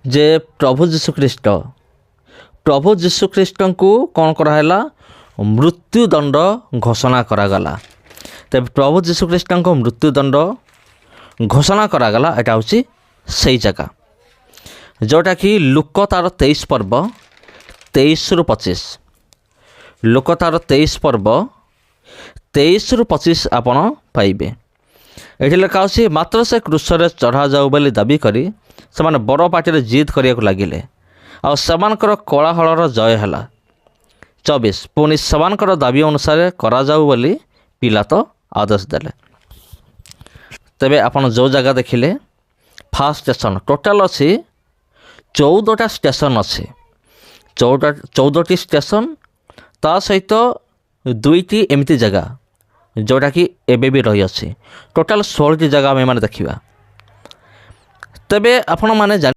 जे प्रभु जीशुख्रीष्ट को कौन कराला मृत्युदंड घोषणा करागला। तेज प्रभु जीशुख्रीष्ट को मृत्युदंड घोषणा करागला। यहाँ हूँ से जगह जोटा कि लुक तार 23 पर्व 23 रु 25 लोक तार 23 पर्व 23 रु 25 आपण पाइबे। ये लिखा हो मात्र से क्रूसरे चढ़ा जाऊ बोली दाबी करी से बड़ पार्टी जिद करने लगिले आर कोलाहलर जय है। 24 पुणी सेमानकर दाबी अनुसार करा जाऊ बोली पिलातो आदेश देले। तेबे आपण जो जगह देखिले फास्ट स्टेशन टोटाल अच्छी 14टा स्टेशन अच्छे 14टी स्टेशन ता सहित 2टी एमती जगह जोटा कि एबे भी रही अच्छी टोटाल 16टी जगह आम देखा। तेबे आपण माने